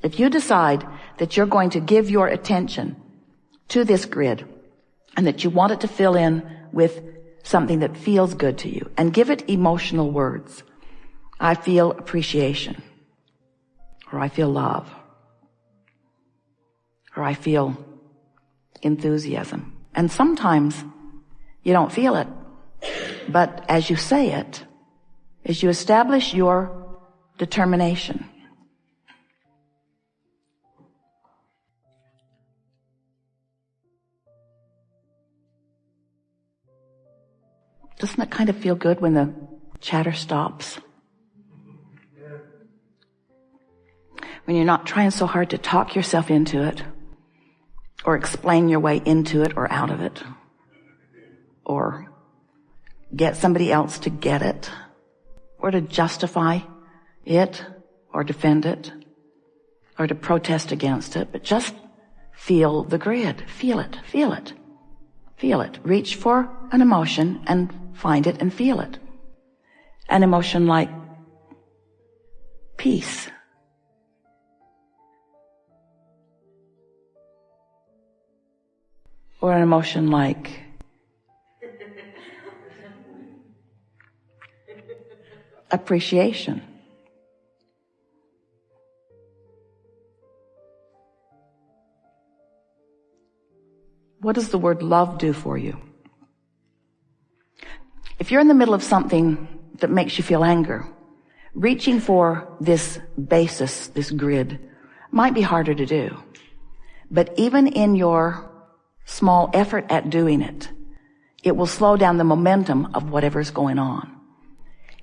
If you decide that you're going to give your attention to this grid and that you want it to fill in with something that feels good to you, and give it emotional words. I feel appreciation, or I feel love, or I feel enthusiasm. And sometimes you don't feel it, but as you say it, as you establish your determination, doesn't it kind of feel good when the chatter stops? When you're not trying so hard to talk yourself into it, or explain your way into it or out of it, or get somebody else to get it, or to justify it, or defend it, or to protest against it, but just feel the grid. Feel it, feel it, feel it. Reach for an emotion and find it and feel it. An emotion like peace. Or an emotion like appreciation. What does the word love do for you? If you're in the middle of something that makes you feel anger, reaching for this basis, this grid, might be harder to do. But even in your small effort at doing it, it will slow down the momentum of whatever's going on.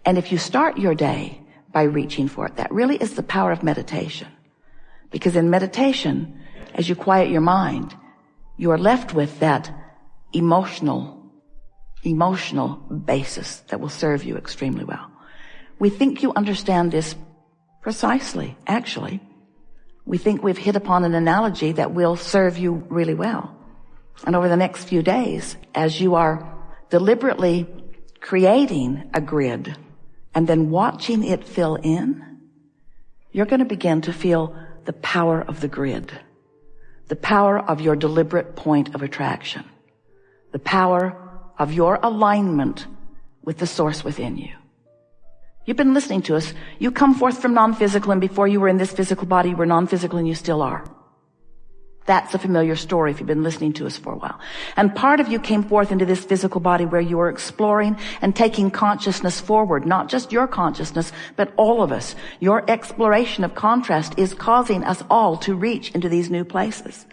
And if you start your day by reaching for it, that really is the power of meditation. Because in meditation, as you quiet your mind, you are left with that emotional basis that will serve you extremely well. We think you understand this precisely, actually. We think we've hit upon an analogy that will serve you really well. And over the next few days, as you are deliberately creating a grid and then watching it fill in, you're going to begin to feel the power of the grid, the power of your deliberate point of attraction, the power of your alignment with the source within you. You've been listening to us. You come forth from non-physical, and before you were in this physical body, you were non-physical, and you still are. That's a familiar story if you've been listening to us for a while. And part of you came forth into this physical body where you were exploring and taking consciousness forward, not just your consciousness, but all of us. Your exploration of contrast is causing us all to reach into these new places.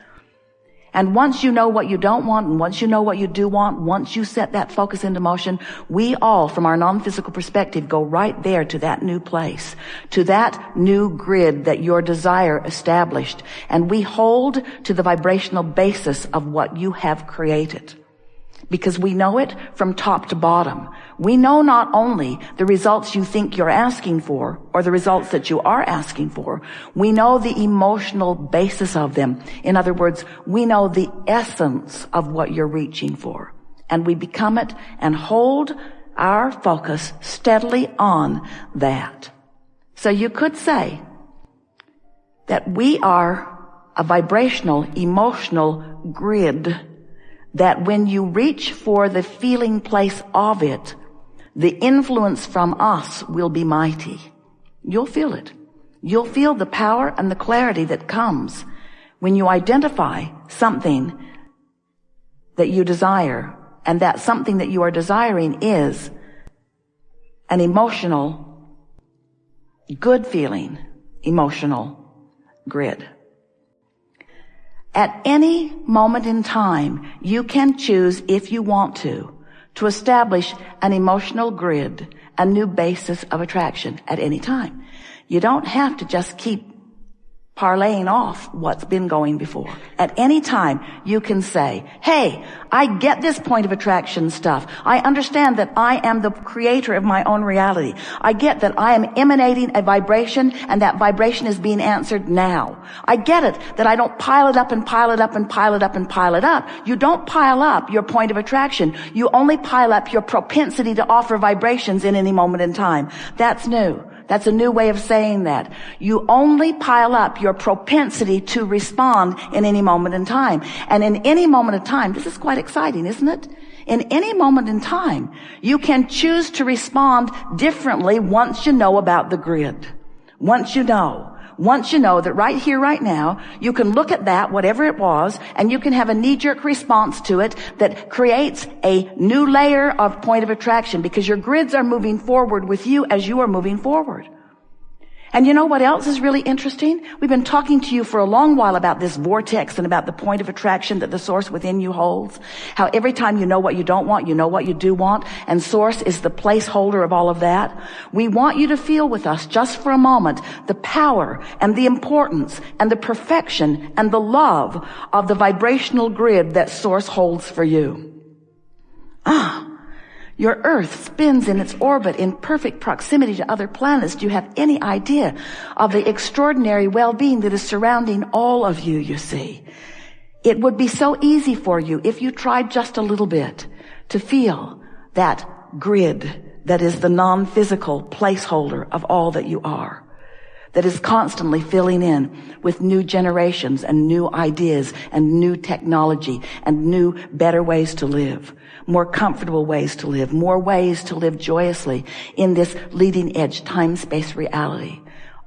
And once you know what you don't want, and once you know what you do want, once you set that focus into motion, we all, from our non-physical perspective, go right there to that new place, to that new grid that your desire established. And we hold to the vibrational basis of what you have created. Because we know it from top to bottom. We know not only the results you think you're asking for, or the results that you are asking for, we know the emotional basis of them. In other words, we know the essence of what you're reaching for. And we become it and hold our focus steadily on that. So you could say that we are a vibrational, emotional grid that when you reach for the feeling place of it, the influence from us will be mighty. You'll feel it. You'll feel the power and the clarity that comes when you identify something that you desire, and that something that you are desiring is an emotional, good feeling, emotional grid. At any moment in time, you can choose, if you want to establish an emotional grid, a new basis of attraction at any time. You don't have to just keep parlaying off what's been going before. At any time, you can say, hey, I get this point of attraction stuff. I understand that I am the creator of my own reality. I get that I am emanating a vibration, and that vibration is being answered now. I get it that I don't pile it up and pile it up and pile it up and pile it up. You don't pile up your point of attraction. You only pile up your propensity to offer vibrations in any moment in time. That's new. That's a new way of saying that. You only pile up your propensity to respond in any moment in time. And in any moment of time, this is quite exciting, isn't it? In any moment in time, you can choose to respond differently once you know about the grid. Once you know that right here, right now, you can look at that, whatever it was, and you can have a knee-jerk response to it that creates a new layer of point of attraction because your grids are moving forward with you as you are moving forward. And you know what else is really interesting? We've been talking to you for a long while about this vortex and about the point of attraction that the source within you holds. How every time you know what you don't want, you know what you do want, and source is the placeholder of all of that. We want you to feel with us just for a moment the power and the importance and the perfection and the love of the vibrational grid that source holds for you. Your Earth spins in its orbit in perfect proximity to other planets. Do you have any idea of the extraordinary well-being that is surrounding all of you, you see? It would be so easy for you if you tried just a little bit to feel that grid that is the non-physical placeholder of all that you are, that is constantly filling in with new generations and new ideas and new technology and new, better ways to live. More comfortable ways to live, more ways to live joyously in this leading edge time-space reality.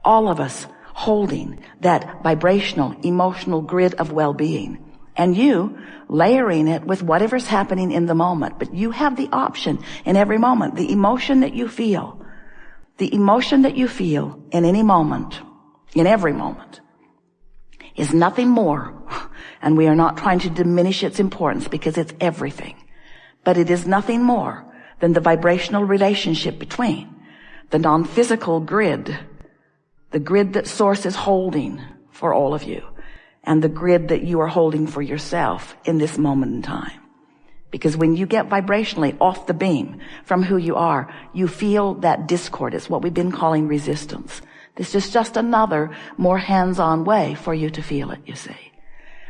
All of us holding that vibrational, emotional grid of well-being. And you layering it with whatever's happening in the moment. But you have the option in every moment, the emotion that you feel in any moment, in every moment, is nothing more. And we are not trying to diminish its importance because it's everything. But it is nothing more than the vibrational relationship between the non-physical grid, the grid that source is holding for all of you, and the grid that you are holding for yourself in this moment in time. Because when you get vibrationally off the beam from who you are, you feel that discord. It's what we've been calling resistance. This is just another more hands-on way for you to feel it, you see.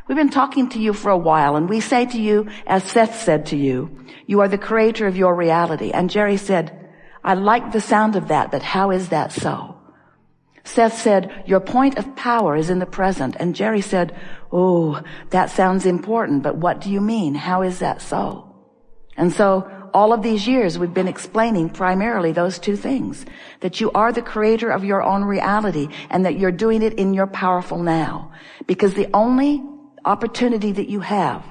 We've been talking to you for a while, and we say to you, as Seth said to you, you are the creator of your reality. And Jerry said, I like the sound of that, but how is that so? Seth said, your point of power is in the present. And Jerry said, oh, that sounds important, but what do you mean? How is that so? And so all of these years we've been explaining primarily those two things, that you are the creator of your own reality and that you're doing it in your powerful now. Because the only opportunity that you have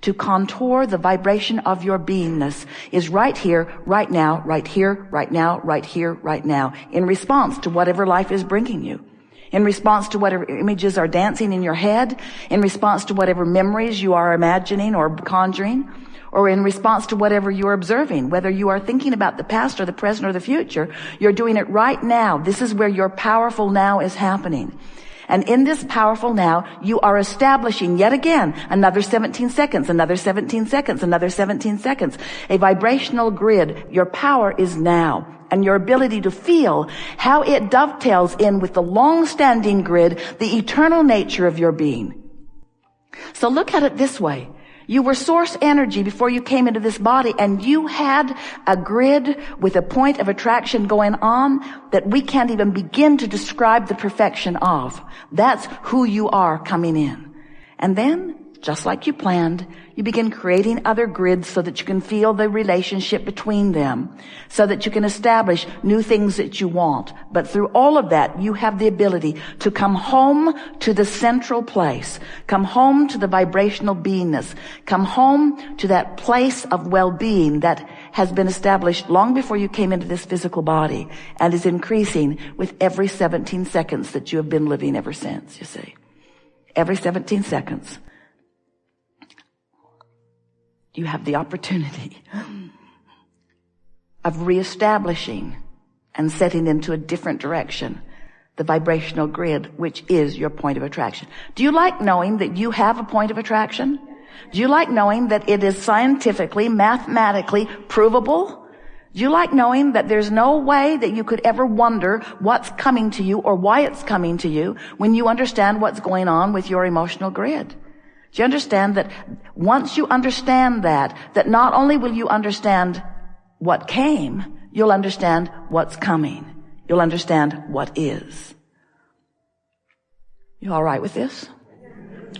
to contour the vibration of your beingness is right here, right now, right here, right now, right here, right now, in response to whatever life is bringing you, in response to whatever images are dancing in your head, in response to whatever memories you are imagining or conjuring, or in response to whatever you're observing, whether you are thinking about the past or the present or the future, you're doing it right now. This is where your powerful now is happening. And in this powerful now, you are establishing yet again another 17 seconds, another 17 seconds, another 17 seconds. A vibrational grid. Your power is now. And your ability to feel how it dovetails in with the long-standing grid, the eternal nature of your being. So look at it this way. You were source energy before you came into this body, and you had a grid with a point of attraction going on that we can't even begin to describe the perfection of. That's who you are coming in. And then, just like you planned, you begin creating other grids so that you can feel the relationship between them, so that you can establish new things that you want. But through all of that, you have the ability to come home to the central place, come home to the vibrational beingness, come home to that place of well-being that has been established long before you came into this physical body and is increasing with every 17 seconds that you have been living ever since, you see. Every 17 seconds. You have the opportunity of reestablishing and setting into a different direction the vibrational grid, which is your point of attraction. Do you like knowing that you have a point of attraction? Do you like knowing that it is scientifically, mathematically provable? Do you like knowing that there's no way that you could ever wonder what's coming to you or why it's coming to you when you understand what's going on with your emotional grid? Do you understand that once you understand that not only will you understand what came, you'll understand what's coming. You'll understand what is. You all right with this?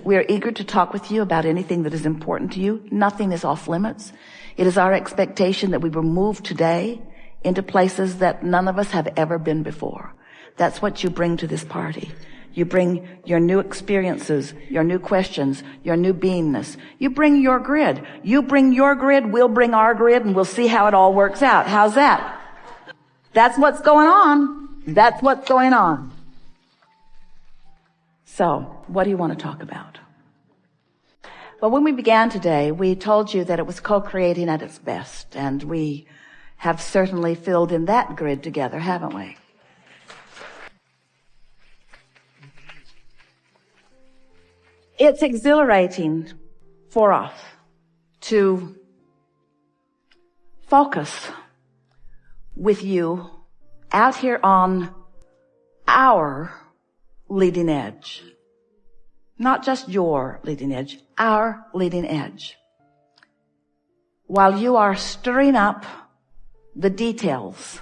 We are eager to talk with you about anything that is important to you. Nothing is off limits. It is our expectation that we will move today into places that none of us have ever been before. That's what you bring to this party. You bring your new experiences, your new questions, your new beingness. You bring your grid. You bring your grid, we'll bring our grid, and we'll see how it all works out. How's that? That's what's going on. That's what's going on. So, what do you want to talk about? Well, when we began today, we told you that it was co-creating at its best, and we have certainly filled in that grid together, haven't we? It's exhilarating for us to focus with you out here on our leading edge. Not just your leading edge, our leading edge. While you are stirring up the details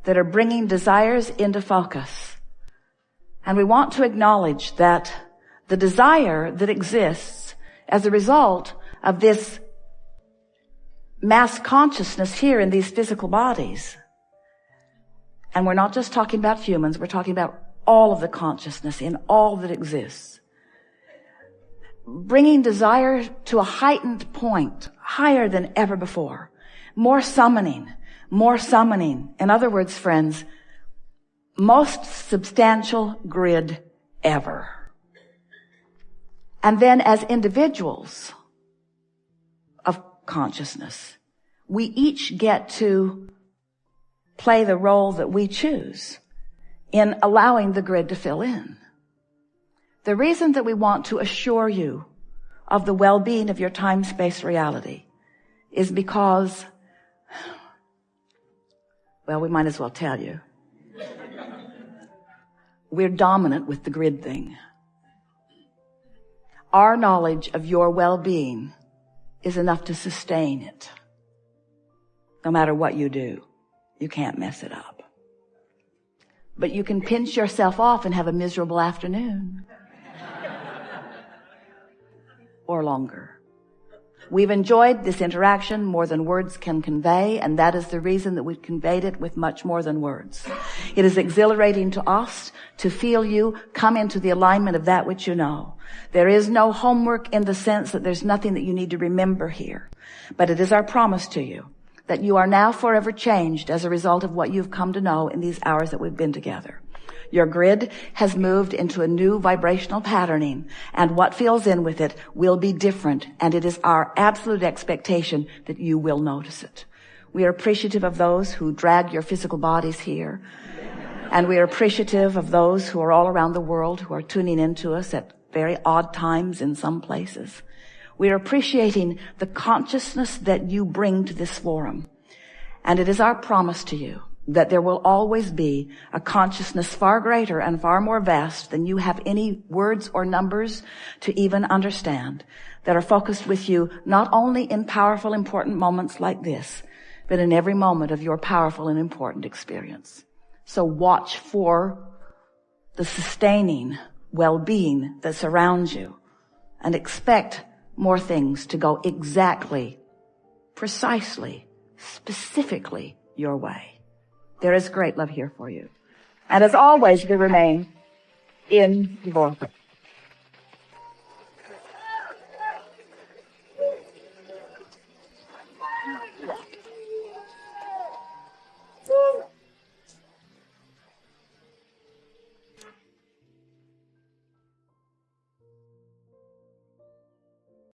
that are bringing desires into focus. And we want to acknowledge that the desire that exists as a result of this mass consciousness here in these physical bodies. And we're not just talking about humans, we're talking about all of the consciousness in all that exists. Bringing desire to a heightened point, higher than ever before. More summoning. In other words, friends, most substantial grid ever. And then as individuals of consciousness, we each get to play the role that we choose in allowing the grid to fill in. The reason that we want to assure you of the well-being of your time-space reality is because, well, we might as well tell you. We're dominant with the grid thing. Our knowledge of your well-being is enough to sustain it. No matter what you do, you can't mess it up. But you can pinch yourself off and have a miserable afternoon. Or longer. We've enjoyed this interaction more than words can convey, and that is the reason that we've conveyed it with much more than words. It is exhilarating to us to feel you come into the alignment of that which you know. There is no homework in the sense that there's nothing that you need to remember here. But it is our promise to you that you are now forever changed as a result of what you've come to know in these hours that we've been together. Your grid has moved into a new vibrational patterning, and what fills in with it will be different, and it is our absolute expectation that you will notice it. We are appreciative of those who drag your physical bodies here, and we are appreciative of those who are all around the world who are tuning into us at very odd times in some places. We are appreciating the consciousness that you bring to this forum, and it is our promise to you that there will always be a consciousness far greater and far more vast than you have any words or numbers to even understand, that are focused with you not only in powerful, important moments like this, but in every moment of your powerful and important experience. So watch for the sustaining well-being that surrounds you, and expect more things to go exactly, precisely, specifically your way. There is great love here for you. And as always, we remain in the Vortex.